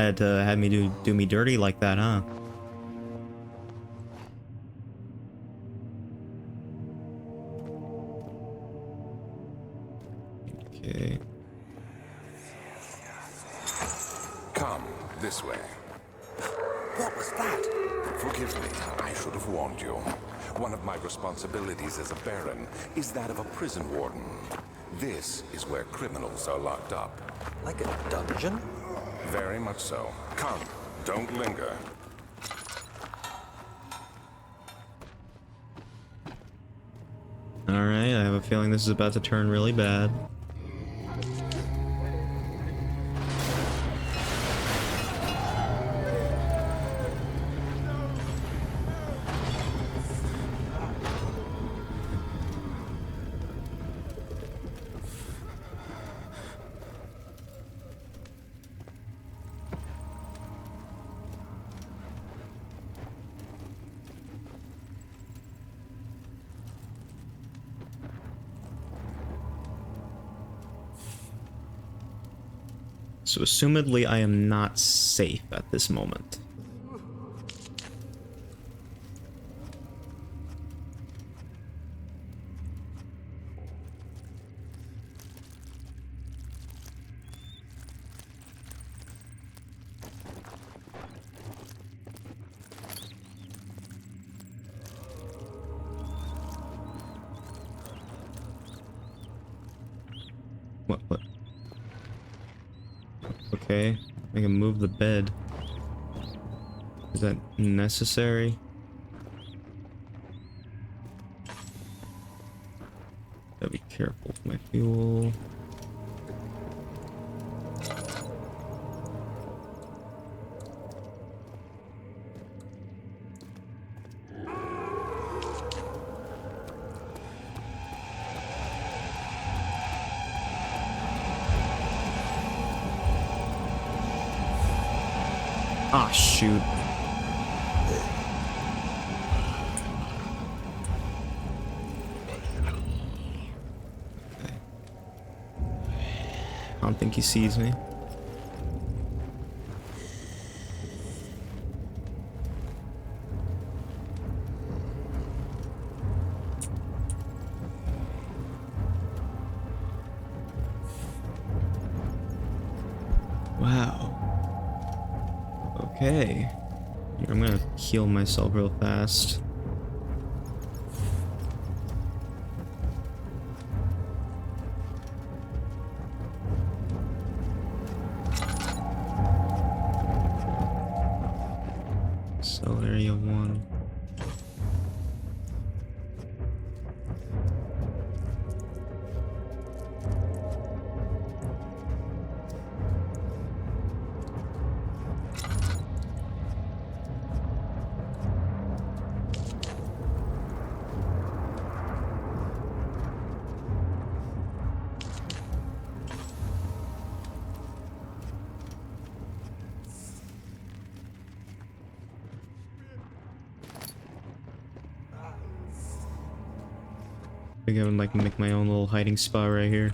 had to have me do me dirty like that, huh? Okay. Come this way. What was that? Forgive me, I should have warned you. One of my responsibilities as a Baron is that of a prison warden. This is where criminals are locked up. Like a dungeon? Very much so. Come, don't linger. Alright, I have a feeling this is about to turn really bad. So assumedly I am not safe at this moment. What? Okay, I can move the bed. Is that necessary? Gotta be careful with my fuel. Ah, shoot. Okay. I don't think he sees me. Wow. Okay. I'm gonna heal myself real fast. Cell area 1. I think I would like to make my own little hiding spot right here.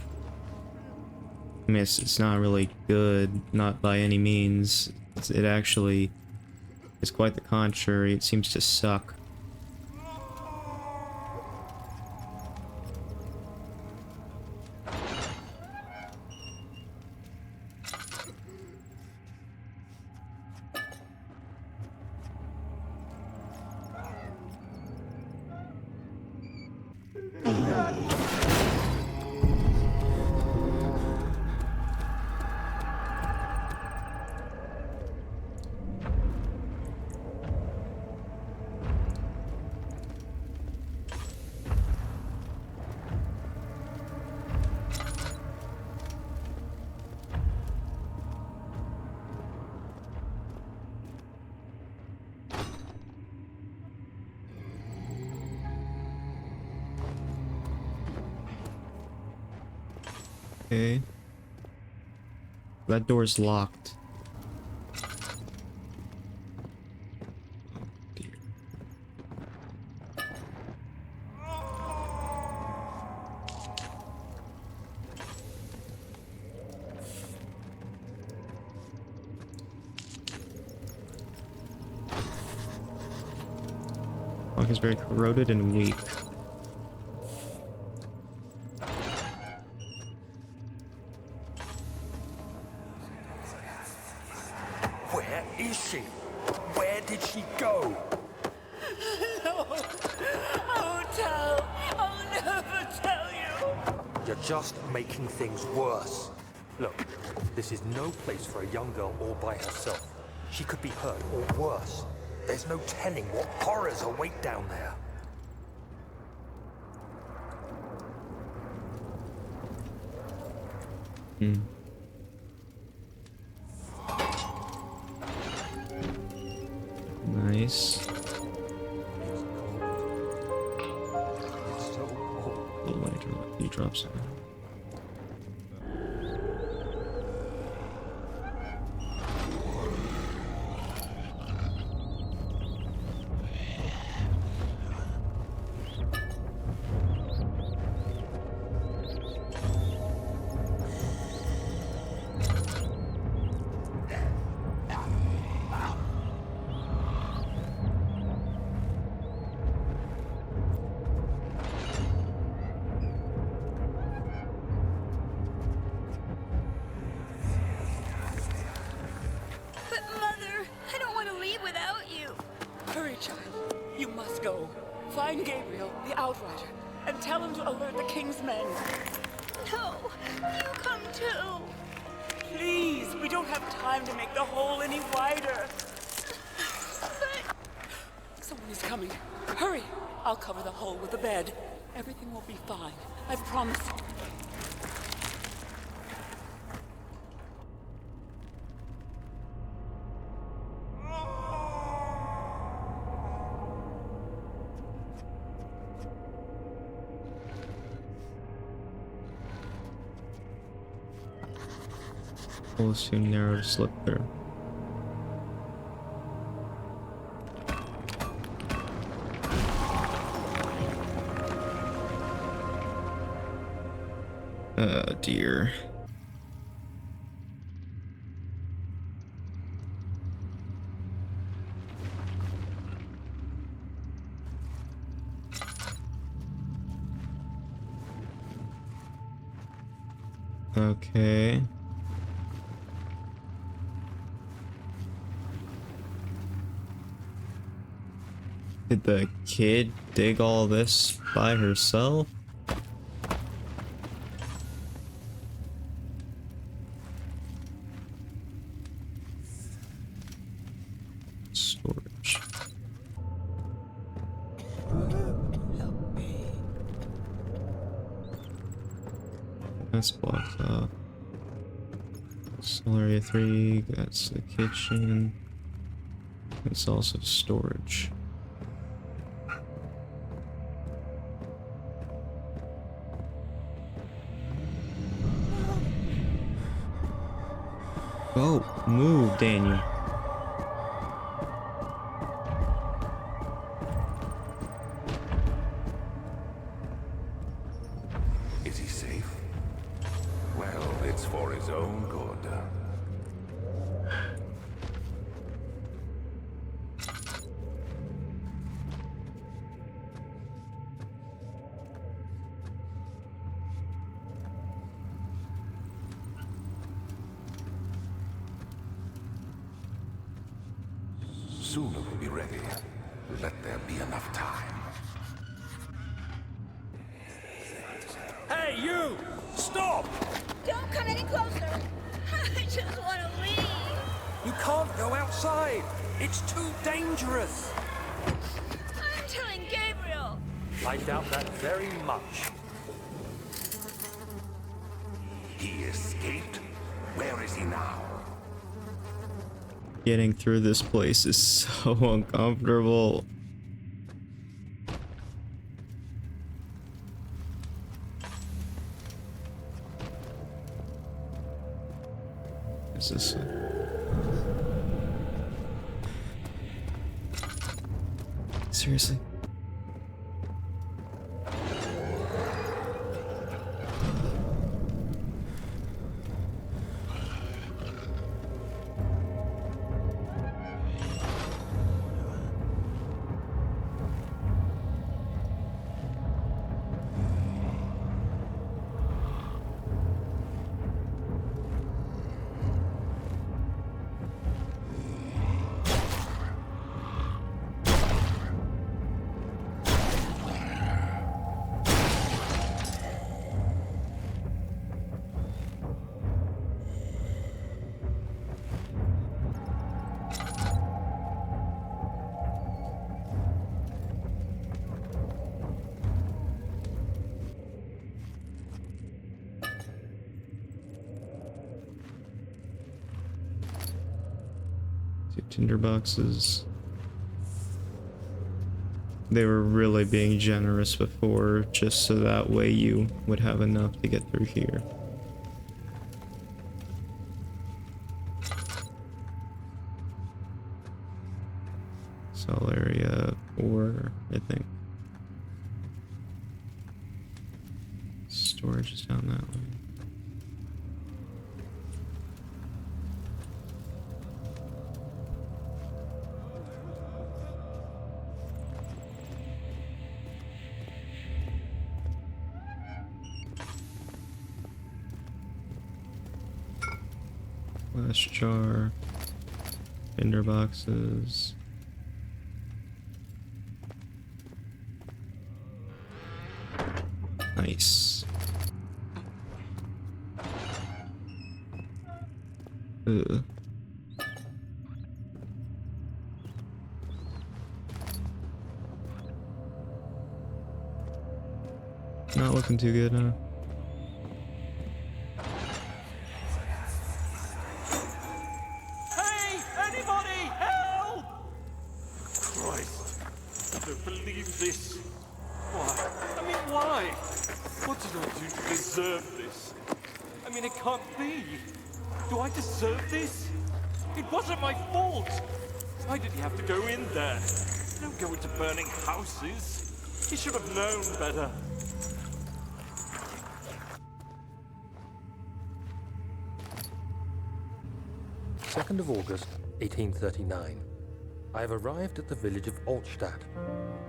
I mean, it's not really good, not by any means. It actually is quite the contrary. It seems to suck. Okay. That door's locked. Oh dear. Lock is very corroded and weak. Where is she? Where did she go? No, I won't tell. I'll never tell you. You're just making things worse. Look, this is no place for a young girl all by herself. She could be hurt or worse. There's no telling what horrors await down there. Nice. It's so cold. Little later, he drops it. But Mother, I don't want to leave without you. Hurry, child. You must go. Find Gabriel, the Outrider, and tell him to alert the King's men. No, you come too. Please, we don't have time to make the hole any wider. But someone is coming. Hurry! I'll cover the hole with the bed. Everything will be fine. I promise. Hole is too narrow to slip through. Oh dear. Okay. Did the kid dig all this by herself? Storage. That's blocked up. Solar area 3, that's the kitchen. It's also storage. Oh, move, Daniel. Is he safe? Well, it's for his own good. Sooner we'll be ready. Let there be enough time. Hey, you! Stop! Don't come any closer. I just want to leave. You can't go outside. It's too dangerous. I'm telling Gabriel. I doubt that very much. He escaped? Where is he now? Getting through this place is so uncomfortable. Is this it? Seriously? Tinder boxes. They were really being generous before, just so that way you would have enough to get through here. Cell area 4, I think. Storage is down that way. Glass jar, tinder boxes. Nice. Ugh. Not looking too good, huh? Hey! Anybody! Help! Christ! I don't believe this. Why? I mean, why? What did I do to deserve this? I mean, it can't be. Do I deserve this? It wasn't my fault. Why did he have to go in there? Don't go into burning houses. He should have known better. Second of August, 1839. I have arrived at the village of Altstadt.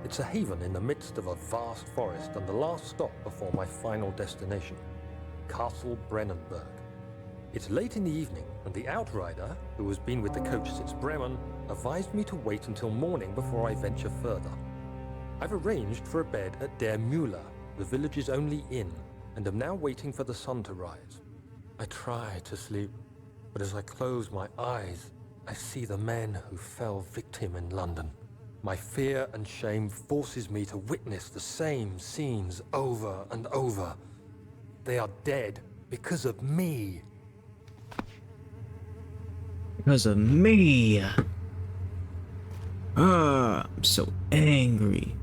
It's a haven in the midst of a vast forest and the last stop before my final destination, Castle Brennenburg. It's late in the evening, and the outrider, who has been with the coach since Bremen, advised me to wait until morning before I venture further. I've arranged for a bed at Der Müller, the village's only inn, and am now waiting for the sun to rise. I try to sleep, but as I close my eyes, I see the men who fell victim in London. My fear and shame forces me to witness the same scenes over and over. They are dead because of me. Because of me. I'm so angry.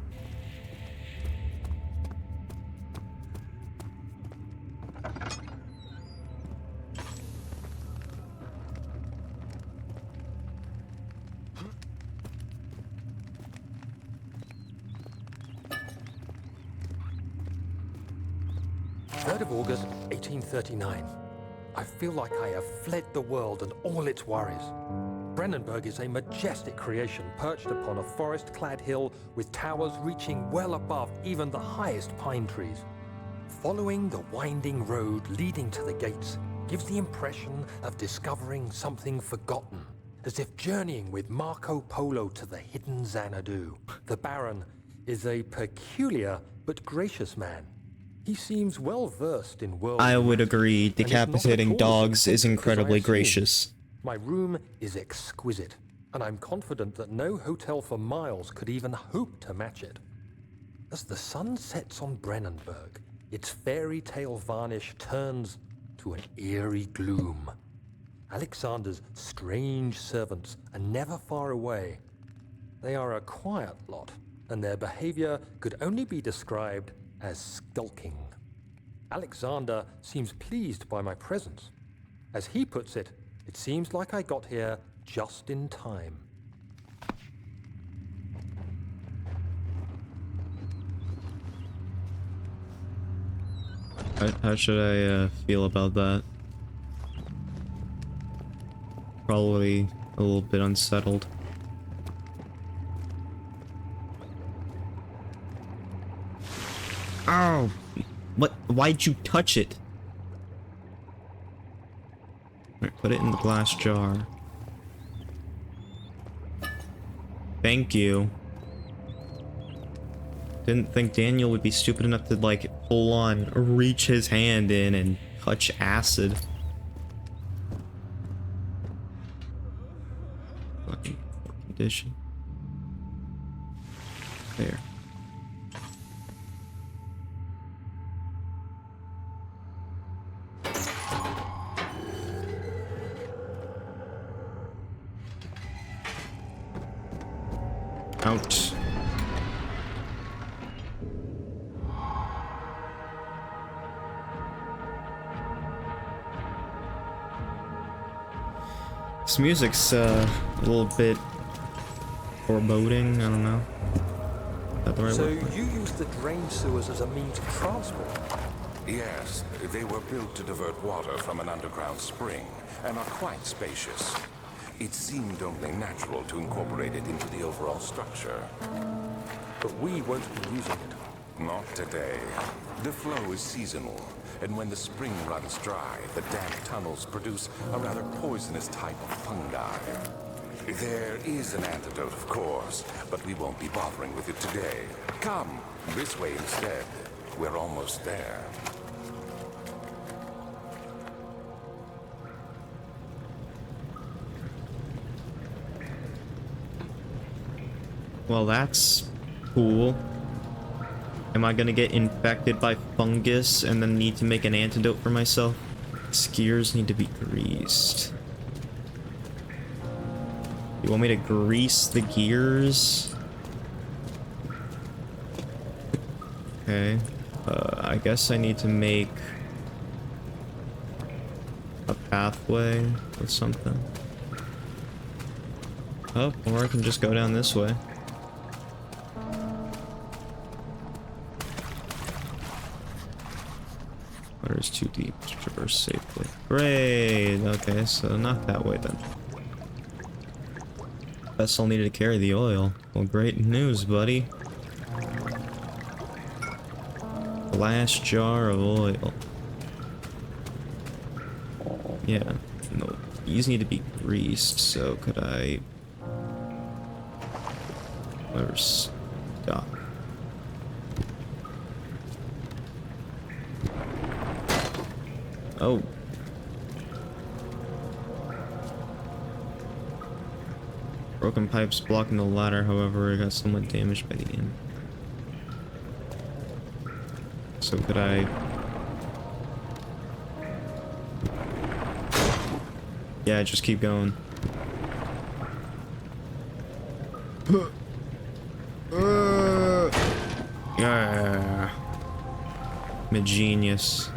Of August, 1839. I feel like I have fled the world and all its worries. Brennenburg is a majestic creation perched upon a forest-clad hill with towers reaching well above even the highest pine trees. Following the winding road leading to the gates gives the impression of discovering something forgotten, as if journeying with Marco Polo to the hidden Xanadu. The Baron is a peculiar but gracious man. He seems well versed in world. I would agree. Decapitating dogs is incredibly as I've seen. gracious. My room is exquisite, and I'm confident that no hotel for miles could even hope to match it. As the sun sets on Brennenburg, its fairy tale varnish turns to an eerie gloom. Alexander's strange servants are never far away. They are a quiet lot, and their behavior could only be described as skulking. Alexander seems pleased by my presence. As he puts it, it seems like I got here just in time. How should I feel about that? Probably a little bit unsettled. Oh, what? Why'd you touch it? Alright, put it in the glass jar. Thank you. Didn't think Daniel would be stupid enough to, like, full on reach his hand in and touch acid. Fucking poor condition. There. don't. This music's a little bit foreboding, I don't know. Is that the right So word? you used the drain sewers as a means of transport? Yes, they were built to divert water from an underground spring and are quite spacious. It seemed only natural to incorporate it into the overall structure. But we won't be using it. Not today. The flow is seasonal, and when the spring runs dry, the damp tunnels produce a rather poisonous type of fungi. There is an antidote, of course, but we won't be bothering with it today. Come, this way instead. We're almost there. Well, that's cool. Am I gonna get infected by fungus and then need to make an antidote for myself? Skiers need to be greased. You want me to grease the gears? Okay. I guess I need to make a pathway with something. Oh, or I can just go down this way. Water is too deep to traverse safely. Great! Okay, so not that way then. Vessel needed to carry the oil. Well, great news, buddy. Last jar of oil. Yeah, no. These need to be greased, so could I... Whatever, stop. Oh. Broken pipes blocking the ladder, however, it got somewhat damaged by the end. So could I... Yeah, just keep going. Yeah. I'm a genius.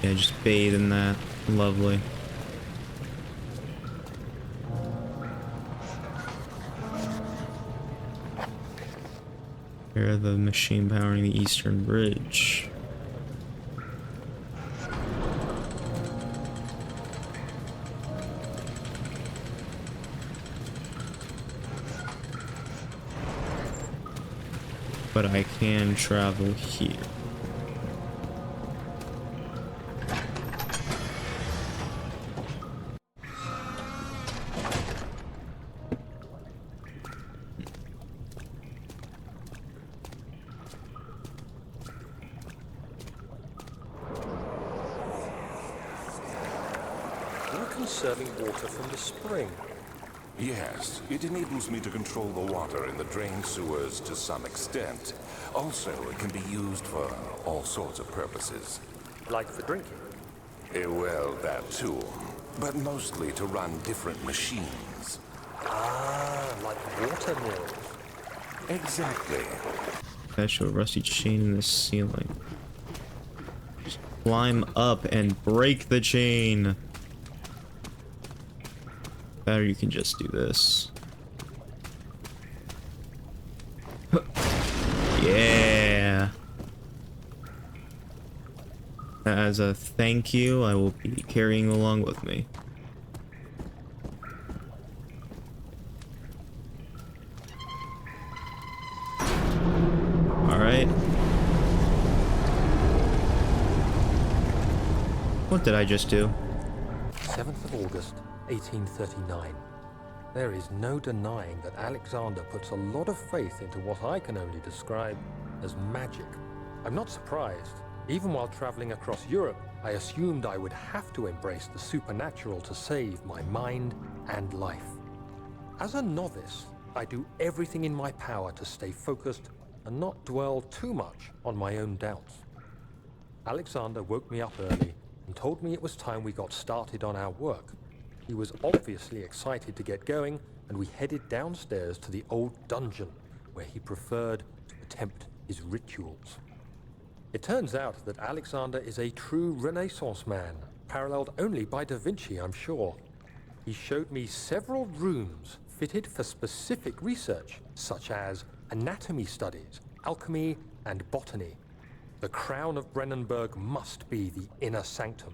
Yeah, just bathe in that. Lovely. Here are the machine powering the eastern bridge. But I can travel here. You're conserving water from the spring. Yes, it enables me to control the water in the drain sewers to some extent. Also, it can be used for all sorts of purposes. Like for drinking. Well, that too. But mostly to run different machines. Ah, like water mills. Exactly. Attach a rusty chain in the ceiling. Just climb up and break the chain. Or you can just do this. Yeah. As a thank you, I will be carrying along with me. Alright. What did I just do? 7th of August, 1839. There is no denying that Alexander puts a lot of faith into what I can only describe as magic. I'm not surprised. Even while traveling across Europe, I assumed I would have to embrace the supernatural to save my mind and life. As a novice, I do everything in my power to stay focused and not dwell too much on my own doubts. Alexander woke me up early and told me it was time we got started on our work. He was obviously excited to get going, and we headed downstairs to the old dungeon where he preferred to attempt his rituals. It turns out that Alexander is a true Renaissance man, paralleled only by Da Vinci, I'm sure. He showed me several rooms fitted for specific research, such as anatomy studies, alchemy, and botany. The crown of Brennenburg must be the inner sanctum,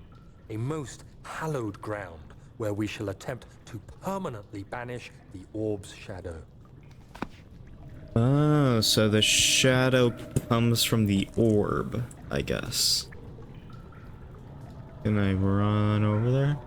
a most hallowed ground where we shall attempt to permanently banish the orb's shadow. Oh, so the shadow comes from the orb, I guess. Can I run over there?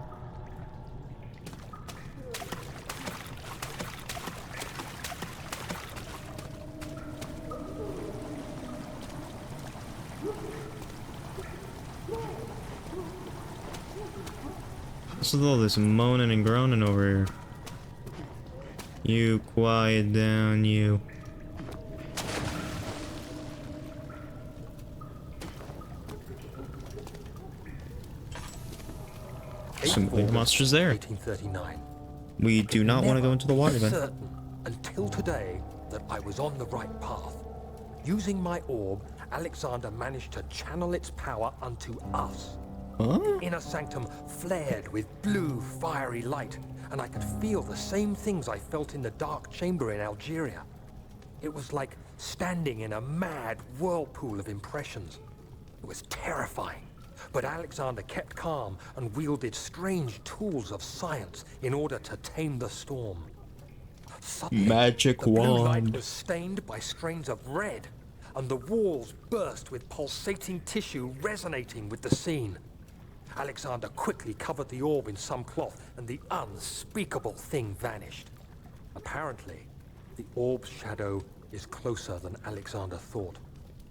What's with all this moaning and groaning over here? You quiet down, you. Some big monsters there. 1839. We do not want to go into the water then. Certain until today that I was on the right path. Using my orb, Alexander managed to channel its power unto us. Huh? The inner sanctum flared with blue, fiery light, and I could feel the same things I felt in the dark chamber in Algeria. It was like standing in a mad whirlpool of impressions. It was terrifying, but Alexander kept calm and wielded strange tools of science in order to tame the storm. Suddenly, Magic the blue light wand. was stained by strains of red, and the walls burst with pulsating tissue resonating with the scene. Alexander quickly covered the orb in some cloth, and the unspeakable thing vanished. Apparently, the orb's shadow is closer than Alexander thought.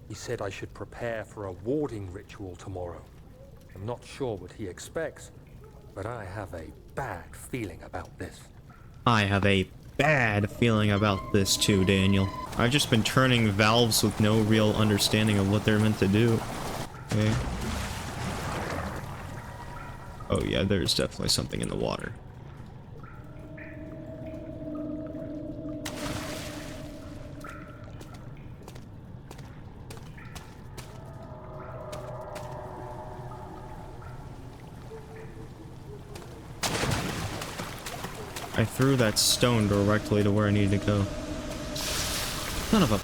He said I should prepare for a warding ritual tomorrow. I'm not sure what he expects, but I have a bad feeling about this. I have a bad feeling about this too, Daniel. I've just been turning valves with no real understanding of what they're meant to do. Okay. Oh yeah, there's definitely something in the water. I threw that stone directly to where I needed to go. Son of a...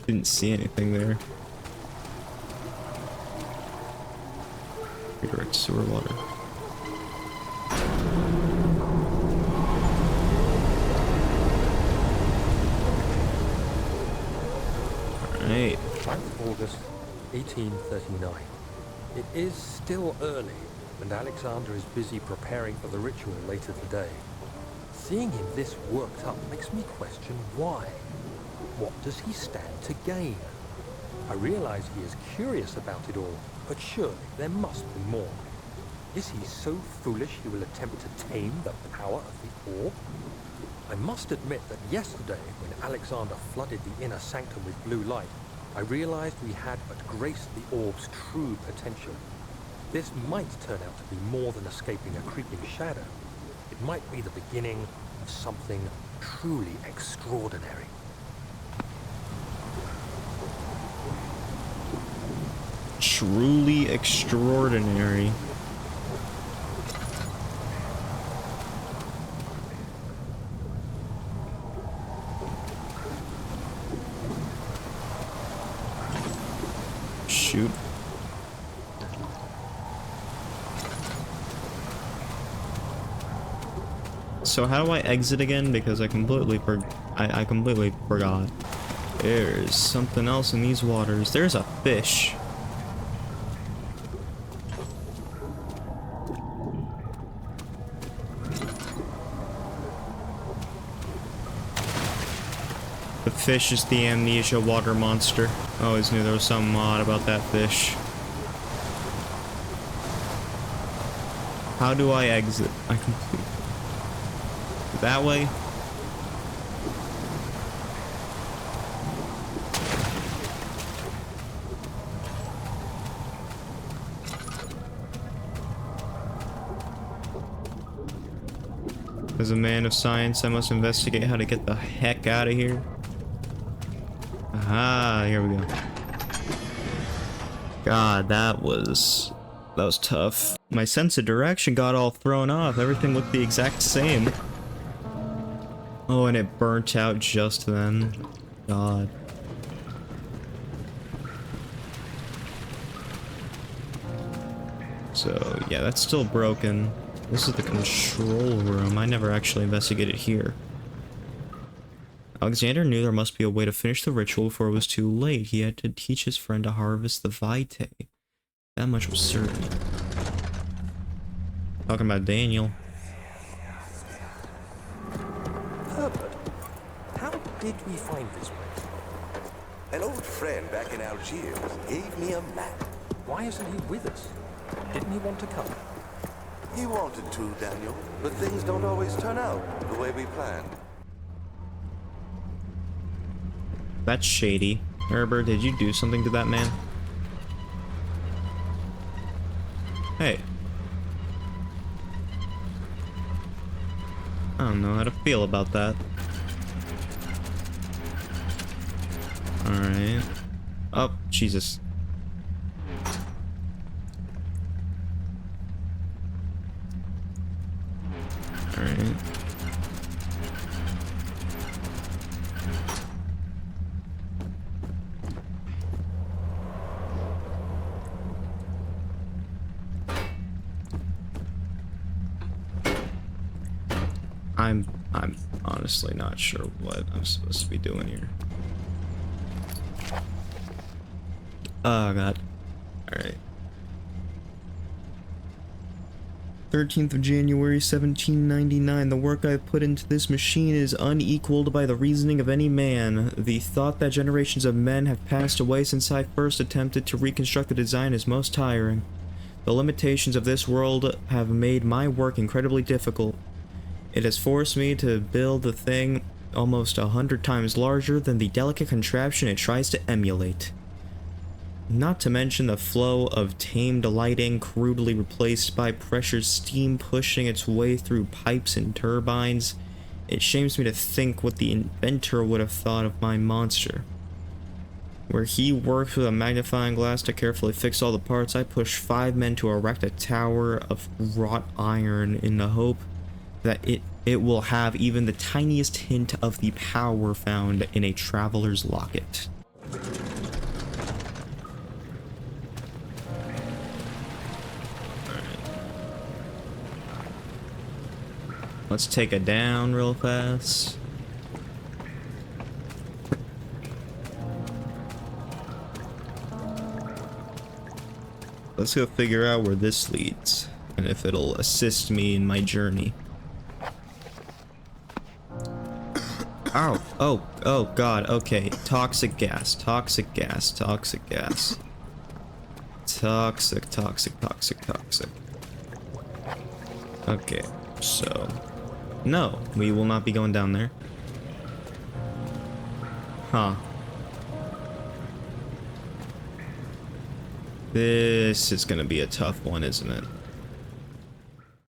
Didn't see anything there. Redirect sewer water. Alright. 9th August, 1839. It is still early, and Alexander is busy preparing for the ritual later today. Seeing him this worked up makes me question why. What does he stand to gain? I realize he is curious about it all, but surely there must be more. Is he so foolish he will attempt to tame the power of the orb? I must admit that yesterday, when Alexander flooded the inner sanctum with blue light, I realized we had but graced the orb's true potential. This might turn out to be more than escaping a creeping shadow. It might be the beginning of something truly extraordinary. Truly extraordinary. Shoot. So how do I exit again? Because I completely forgot. There's something else in these waters. There's a fish. The fish is the Amnesia water monster. I always knew there was something odd about that fish. How do I exit? I complete that way. As a man of science, I must investigate how to get the heck out of here. Aha, here we go. God, that was tough. My sense of direction got all thrown off. Everything looked the exact same. Oh, and it burnt out just then. God. So, yeah, that's still broken. This is the control room. I never actually investigated here. Alexander knew there must be a way to finish the ritual before it was too late. He had to teach his friend to harvest the vitae. That much was certain. Talking about Daniel. Herbert, how did we find this place? An old friend back in Algiers gave me a map. Why isn't he with us? Didn't he want to come? He wanted to, Daniel, but things don't always turn out the way we planned. That's shady. Herbert, did you do something to that man? Hey. I don't know how to feel about that. Alright. Oh, Jesus. Alright. I'm honestly not sure what I'm supposed to be doing here. Oh god. Alright. 13th of January, 1799. The work I have put into this machine is unequaled by the reasoning of any man. The thought that generations of men have passed away since I first attempted to reconstruct the design is most tiring. The limitations of this world have made my work incredibly difficult. It has forced me to build a thing almost 100 times larger than the delicate contraption it tries to emulate. Not to mention the flow of tamed lighting crudely replaced by pressured steam pushing its way through pipes and turbines. It shames me to think what the inventor would have thought of my monster. Where he worked with a magnifying glass to carefully fix all the parts, I pushed 5 men to erect a tower of wrought iron in the hope that it will have even the tiniest hint of the power found in a traveler's locket. Let's take it down real fast. Let's go figure out where this leads and if it'll assist me in my journey. Oh god, okay. Toxic gas. Toxic. Okay, so... No, we will not be going down there. Huh. This is gonna be a tough one, isn't it?